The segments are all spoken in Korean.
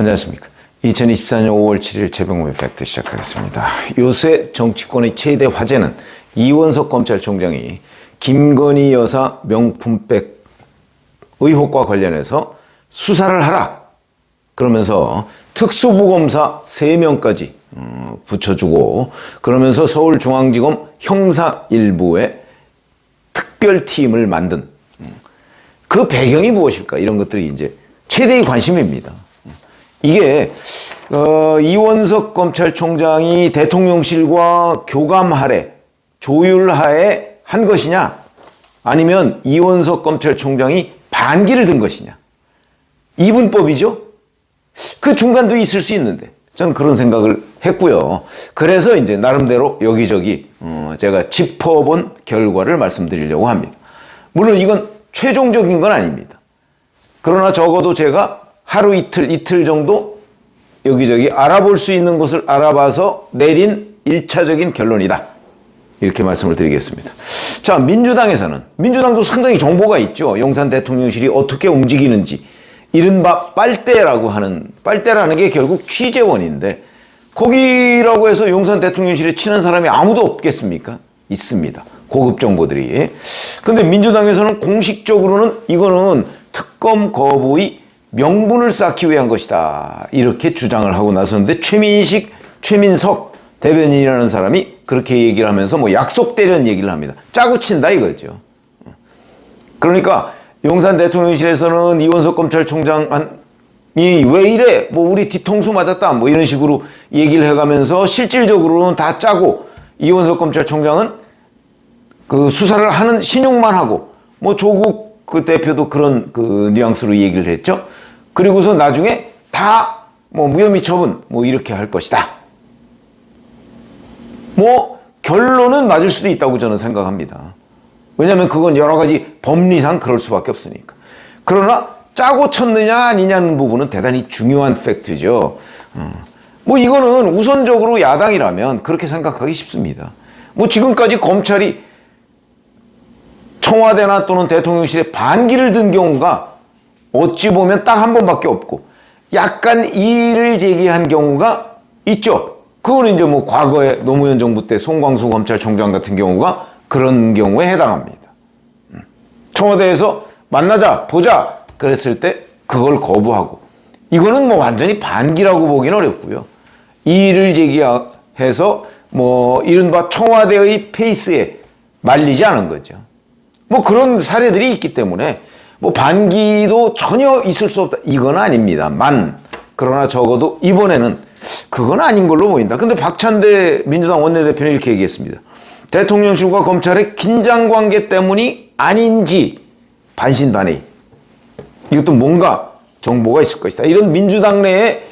안녕하십니까. 2024년 5월 7일 최병호의 팩트 시작하겠습니다. 요새 정치권의 최대 화제는 이원석 검찰총장이 김건희 여사 명품백 의혹과 관련해서 수사를 하라 그러면서 특수부검사 3명까지 붙여주고, 그러면서 서울중앙지검 형사 1부에 특별팀을 만든 그 배경이 무엇일까, 이런 것들이 이제 최대의 관심입니다. 이게 이원석 검찰총장이 대통령실과 교감하래, 조율하에 한 것이냐, 아니면 이원석 검찰총장이 반기를 든 것이냐, 이분법이죠. 그 중간도 있을 수 있는데 저는 그런 생각을 했고요. 그래서 이제 나름대로 여기저기 제가 짚어본 결과를 말씀드리려고 합니다. 물론 이건 최종적인 건 아닙니다. 그러나 적어도 제가 하루 이틀 정도 여기저기 알아볼 수 있는 것을 알아봐서 내린 1차적인 결론이다, 이렇게 말씀을 드리겠습니다. 자, 민주당도 상당히 정보가 있죠. 용산 대통령실이 어떻게 움직이는지, 이른바 빨대라는 게 결국 취재원인데, 거기라고 해서 용산 대통령실에 친한 사람이 아무도 없겠습니까? 있습니다. 고급 정보들이. 근데 민주당에서는 공식적으로는 이거는 특검 거부의 명분을 쌓기 위한 것이다, 이렇게 주장을 하고 나섰는데, 최민석 대변인이라는 사람이 그렇게 얘기를 하면서 뭐 약속되려는 얘기를 합니다. 짜고 친다 이거죠. 그러니까 용산 대통령실에서는 이원석 검찰총장이 왜 이래, 뭐 우리 뒤통수 맞았다, 뭐 이런 식으로 얘기를 해가면서 실질적으로는 다 짜고, 이원석 검찰총장은 그 수사를 하는 신용만 하고, 뭐 조국 그 대표도 그런 그 뉘앙스로 얘기를 했죠. 그리고서 나중에 다 뭐 무혐의 처분 뭐 이렇게 할 것이다. 뭐 결론은 맞을 수도 있다고 저는 생각합니다. 왜냐하면 그건 여러 가지 법리상 그럴 수밖에 없으니까. 그러나 짜고 쳤느냐 아니냐는 부분은 대단히 중요한 팩트죠. 뭐 이거는 우선적으로 야당이라면 그렇게 생각하기 쉽습니다. 뭐 지금까지 검찰이 청와대나 또는 대통령실에 반기를 든 경우가 어찌 보면 딱 한 번밖에 없고, 약간 이의를 제기한 경우가 있죠. 그거는 이제 뭐 과거에 노무현 정부 때 송광수 검찰총장 같은 경우가 그런 경우에 해당합니다. 청와대에서 만나자, 보자 그랬을 때 그걸 거부하고, 이거는 뭐 완전히 반기라고 보기는 어렵고요. 이의를 제기해서 뭐 이른바 청와대의 페이스에 말리지 않은 거죠. 뭐 그런 사례들이 있기 때문에 뭐 반기도 전혀 있을 수 없다, 이건 아닙니다만, 그러나 적어도 이번에는 그건 아닌 걸로 보인다. 근데 박찬대 민주당 원내대표는 이렇게 얘기했습니다. 대통령실과 검찰의 긴장관계 때문이 아닌지 반신반의, 이것도 뭔가 정보가 있을 것이다, 이런 민주당 내의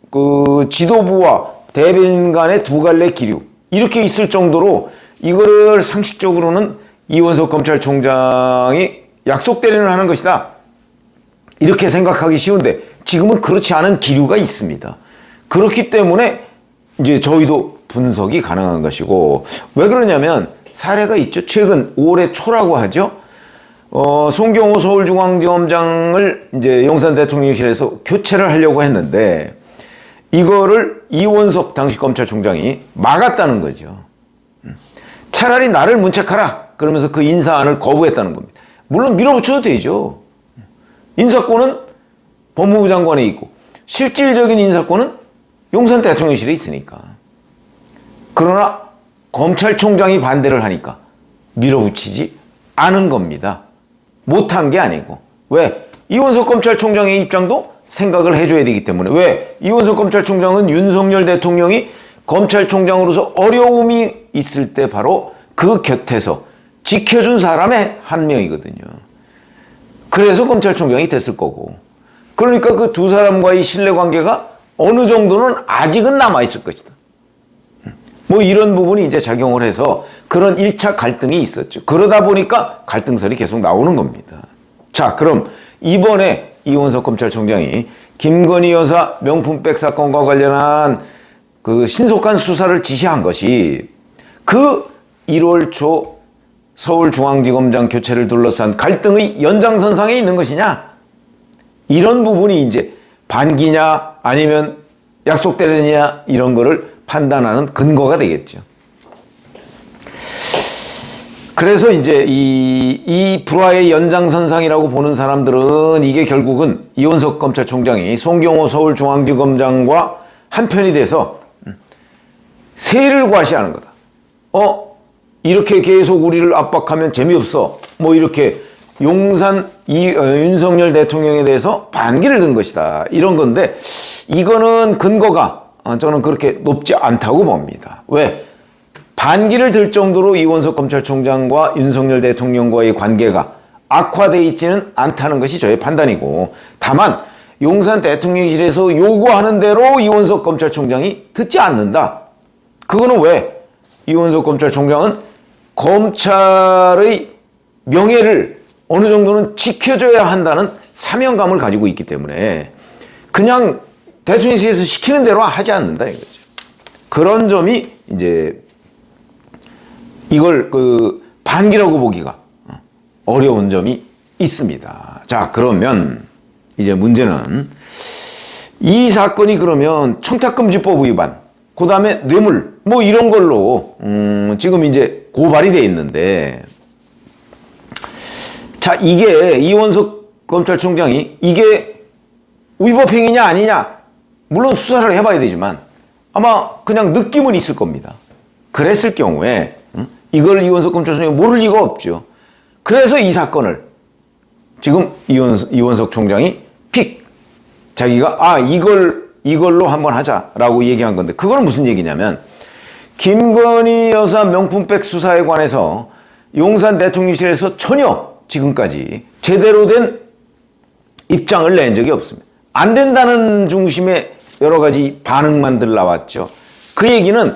그 지도부와 대변인 간의 두 갈래 기류, 이렇게 있을 정도로 이거를 상식적으로는 이원석 검찰총장이 약속 대리를 하는 것이다, 이렇게 생각하기 쉬운데 지금은 그렇지 않은 기류가 있습니다. 그렇기 때문에 이제 저희도 분석이 가능한 것이고, 왜 그러냐면 사례가 있죠. 최근 올해 초라고 하죠. 송경호 서울중앙지검장을 이제 용산 대통령실에서 교체를 하려고 했는데, 이거를 이원석 당시 검찰총장이 막았다는 거죠. 차라리 나를 문책하라 그러면서 그 인사안을 거부했다는 겁니다. 물론 밀어붙여도 되죠. 인사권은 법무부 장관에 있고 실질적인 인사권은 용산 대통령실에 있으니까. 그러나 검찰총장이 반대를 하니까 밀어붙이지 않은 겁니다. 못한 게 아니고. 왜? 이원석 검찰총장의 입장도 생각을 해줘야 되기 때문에. 왜? 이원석 검찰총장은 윤석열 대통령이 검찰총장으로서 어려움이 있을 때 바로 그 곁에서 지켜준 사람의 한 명이거든요. 그래서 검찰총장이 됐을 거고. 그러니까 그 두 사람과의 신뢰관계가 어느 정도는 아직은 남아있을 것이다. 뭐 이런 부분이 이제 작용을 해서 그런 1차 갈등이 있었죠. 그러다 보니까 갈등설이 계속 나오는 겁니다. 자, 그럼 이번에 이원석 검찰총장이 김건희 여사 명품백 사건과 관련한 그 신속한 수사를 지시한 것이 그 1월 초 서울중앙지검장 교체를 둘러싼 갈등의 연장선상에 있는 것이냐? 이런 부분이 이제 반기냐 아니면 약속대로냐 이런 거를 판단하는 근거가 되겠죠. 그래서 이제 이 불화의 연장선상이라고 보는 사람들은 이게 결국은 이원석 검찰총장이 송경호 서울중앙지검장과 한편이 돼서 세를 과시하는 거다. 이렇게 계속 우리를 압박하면 재미없어. 뭐 이렇게 용산 윤석열 대통령에 대해서 반기를 든 것이다. 이런 건데 이거는 근거가 저는 그렇게 높지 않다고 봅니다. 왜? 반기를 들 정도로 이원석 검찰총장과 윤석열 대통령과의 관계가 악화되어 있지는 않다는 것이 저의 판단이고, 다만 용산 대통령실에서 요구하는 대로 이원석 검찰총장이 듣지 않는다. 그거는 왜? 이원석 검찰총장은 검찰의 명예를 어느 정도는 지켜줘야 한다는 사명감을 가지고 있기 때문에 그냥 대통령실에서 시키는 대로 하지 않는다 이거죠. 그런 점이 이제 이걸 반기라고 보기가 어려운 점이 있습니다. 자, 그러면 이제 문제는 이 사건이 그러면 청탁금지법 위반, 그 다음에 뇌물 뭐 이런 걸로 지금 이제 고발이 돼 있는데, 자, 이게 이원석 검찰총장이 이게 위법행위냐 아니냐 물론 수사를 해봐야 되지만 아마 그냥 느낌은 있을 겁니다. 그랬을 경우에 이걸 이원석 검찰총장이 모를 리가 없죠. 그래서 이 사건을 지금 이원석 총장이 픽 자기가 이걸로 한번 하자라고 얘기한 건데, 그거는 무슨 얘기냐면 김건희 여사 명품백 수사에 관해서 용산 대통령실에서 전혀 지금까지 제대로 된 입장을 낸 적이 없습니다. 안 된다는 중심의 여러 가지 반응만들 나왔죠. 그 얘기는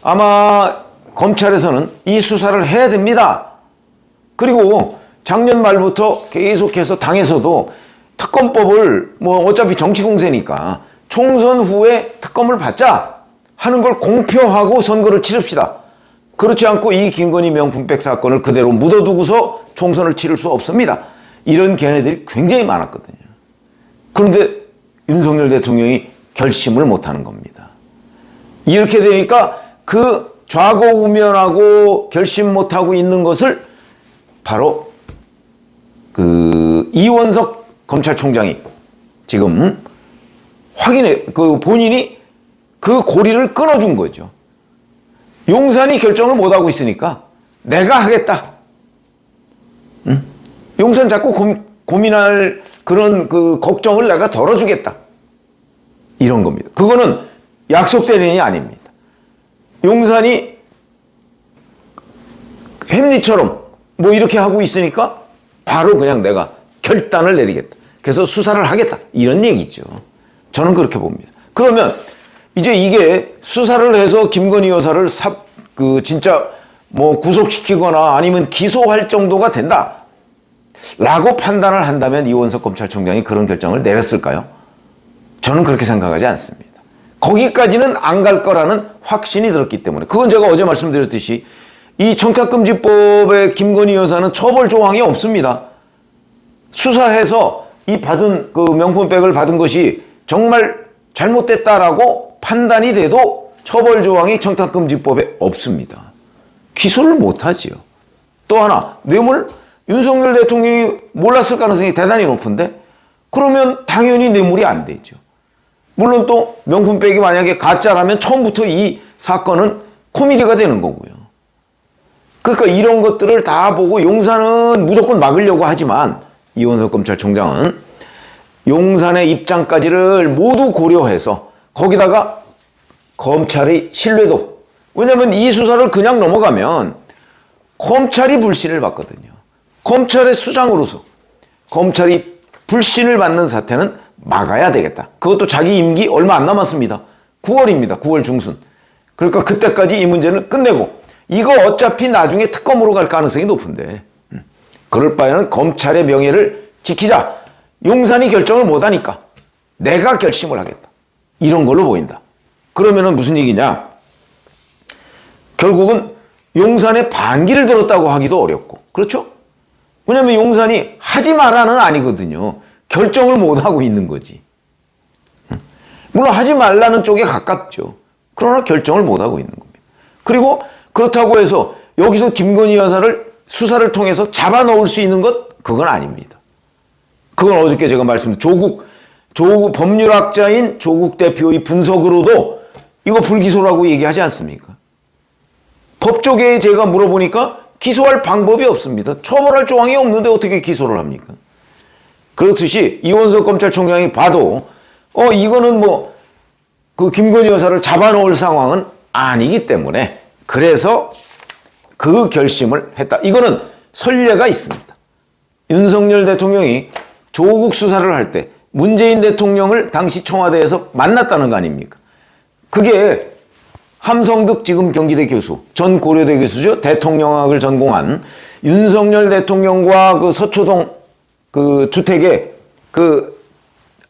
아마 검찰에서는 이 수사를 해야 됩니다. 그리고 작년 말부터 계속해서 당에서도 특검법을 뭐 어차피 정치 공세니까 총선 후에 특검을 받자 하는 걸 공표하고 선거를 치릅시다. 그렇지 않고 이 김건희 명품백 사건을 그대로 묻어두고서 총선을 치를 수 없습니다. 이런 견해들이 굉장히 많았거든요. 그런데 윤석열 대통령이 결심을 못하는 겁니다. 이렇게 되니까 그 좌고우면하고 결심 못하고 있는 것을 바로 이원석 검찰총장이 지금 본인이 그 고리를 끊어준 거죠. 용산이 결정을 못하고 있으니까 내가 하겠다. 용산 자꾸 고민할 그런 걱정을 내가 덜어주겠다. 이런 겁니다. 그거는 약속된 일이 아닙니다. 용산이 햄릿처럼 뭐 이렇게 하고 있으니까 바로 그냥 내가 결단을 내리겠다. 그래서 수사를 하겠다. 이런 얘기죠. 저는 그렇게 봅니다. 그러면 이제 이게 수사를 해서 김건희 여사를 진짜 뭐 구속시키거나 아니면 기소할 정도가 된다 라고 판단을 한다면 이원석 검찰총장이 그런 결정을 내렸을까요? 저는 그렇게 생각하지 않습니다. 거기까지는 안 갈 거라는 확신이 들었기 때문에. 그건 제가 어제 말씀드렸듯이 이 청탁금지법에 김건희 여사는 처벌 조항이 없습니다. 수사해서 이 받은 명품백을 받은 것이 정말 잘못됐다라고 판단이 돼도 처벌 조항이 청탁금지법에 없습니다. 기소를 못하지요. 또 하나, 뇌물? 윤석열 대통령이 몰랐을 가능성이 대단히 높은데 그러면 당연히 뇌물이 안 되죠. 물론 또 명품백이 만약에 가짜라면 처음부터 이 사건은 코미디가 되는 거고요. 그러니까 이런 것들을 다 보고 용산은 무조건 막으려고 하지만 이원석 검찰총장은 용산의 입장까지를 모두 고려해서 거기다가 검찰의 신뢰도, 왜냐하면 이 수사를 그냥 넘어가면 검찰이 불신을 받거든요. 검찰의 수장으로서 검찰이 불신을 받는 사태는 막아야 되겠다. 그것도 자기 임기 얼마 안 남았습니다. 9월입니다. 9월 중순. 그러니까 그때까지 이 문제는 끝내고, 이거 어차피 나중에 특검으로 갈 가능성이 높은데 그럴 바에는 검찰의 명예를 지키자. 용산이 결정을 못하니까 내가 결심을 하겠다. 이런 걸로 보인다. 그러면은 무슨 얘기냐? 결국은 용산의 반기를 들었다고 하기도 어렵고, 그렇죠? 왜냐하면 용산이 하지 마라는 아니거든요. 결정을 못하고 있는 거지. 물론 하지 말라는 쪽에 가깝죠. 그러나 결정을 못하고 있는 겁니다. 그리고 그렇다고 해서 여기서 김건희 여사를 수사를 통해서 잡아넣을 수 있는 것, 그건 아닙니다. 그건 어저께 제가 조국 법률학자인 조국 대표의 분석으로도 이거 불기소라고 얘기하지 않습니까? 법조계에 제가 물어보니까 기소할 방법이 없습니다. 처벌할 조항이 없는데 어떻게 기소를 합니까? 그렇듯이 이원석 검찰총장이 봐도 이거는 그 김건희 여사를 잡아놓을 상황은 아니기 때문에 그래서 그 결심을 했다. 이거는 선례가 있습니다. 윤석열 대통령이 조국 수사를 할 때 문재인 대통령을 당시 청와대에서 만났다는 거 아닙니까? 그게 함성득 지금 경기대 교수, 전 고려대 교수죠. 대통령학을 전공한 윤석열 대통령과 그 서초동 그 주택에 그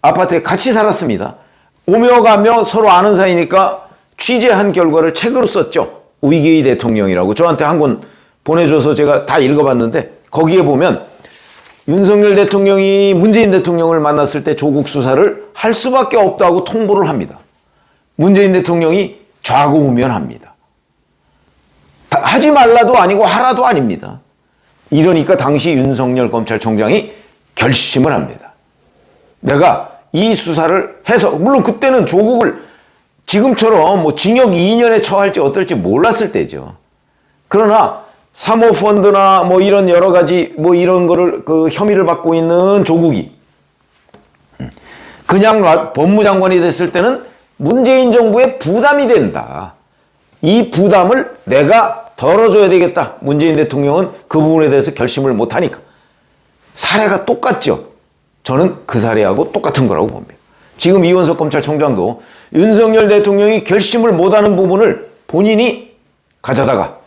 아파트에 같이 살았습니다. 오며 가며 서로 아는 사이니까 취재한 결과를 책으로 썼죠. 위기의 대통령이라고 저한테 한 권 보내줘서 제가 다 읽어봤는데 거기에 보면 윤석열 대통령이 문재인 대통령을 만났을 때 조국 수사를 할 수밖에 없다고 통보를 합니다. 문재인 대통령이 좌고우면합니다. 하지 말라도 아니고 하라도 아닙니다. 이러니까 당시 윤석열 검찰총장이 결심을 합니다. 내가 이 수사를 해서 물론 그때는 조국을 지금처럼 징역 2년에 처할지 어떨지 몰랐을 때죠. 그러나 사모펀드나 이런 여러 가지 이런 거를 그 혐의를 받고 있는 조국이 그냥 법무장관이 됐을 때는 문재인 정부의 부담이 된다. 이 부담을 내가 덜어줘야 되겠다. 문재인 대통령은 그 부분에 대해서 결심을 못하니까. 사례가 똑같죠. 저는 그 사례하고 똑같은 거라고 봅니다. 지금 이원석 검찰총장도 윤석열 대통령이 결심을 못하는 부분을 본인이 가져다가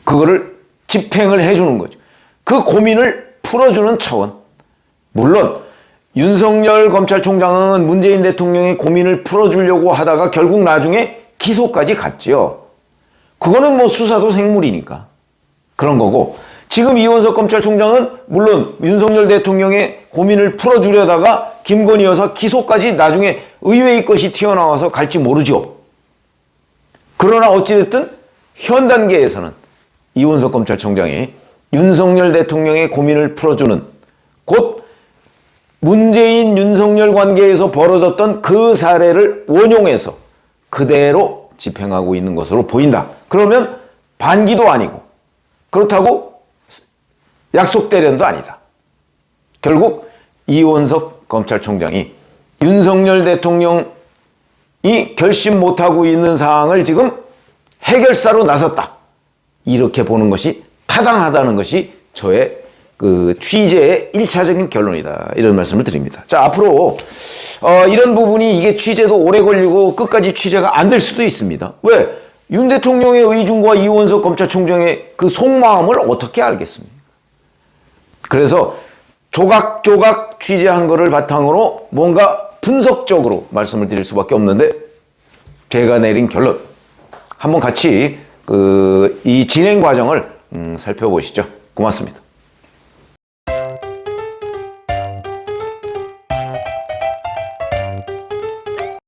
그거를 집행을 해주는 거죠. 그 고민을 풀어주는 차원. 물론 윤석열 검찰총장은 문재인 대통령의 고민을 풀어주려고 하다가 결국 나중에 기소까지 갔죠. 그거는 수사도 생물이니까 그런 거고, 지금 이원석 검찰총장은 물론 윤석열 대통령의 고민을 풀어주려다가 김건희 여사 기소까지 나중에 의외의 것이 튀어나와서 갈지 모르죠. 그러나 어찌됐든 현 단계에서는 이원석 검찰총장이 윤석열 대통령의 고민을 풀어주는, 곧 문재인 윤석열 관계에서 벌어졌던 그 사례를 원용해서 그대로 집행하고 있는 것으로 보인다. 그러면 반기도 아니고 그렇다고 약속 대련도 아니다. 결국 이원석 검찰총장이 윤석열 대통령이 결심 못하고 있는 사항을 지금 해결사로 나섰다. 이렇게 보는 것이 타당하다는 것이 저의 그 취재의 1차적인 결론이다. 이런 말씀을 드립니다. 자, 앞으로 이런 부분이 이게 취재도 오래 걸리고 끝까지 취재가 안 될 수도 있습니다. 왜? 윤 대통령의 의중과 이원석 검찰총장의 그 속마음을 어떻게 알겠습니까? 그래서 조각조각 취재한 거를 바탕으로 뭔가 분석적으로 말씀을 드릴 수밖에 없는데, 제가 내린 결론 한번 같이 이 진행 과정을 살펴보시죠. 고맙습니다.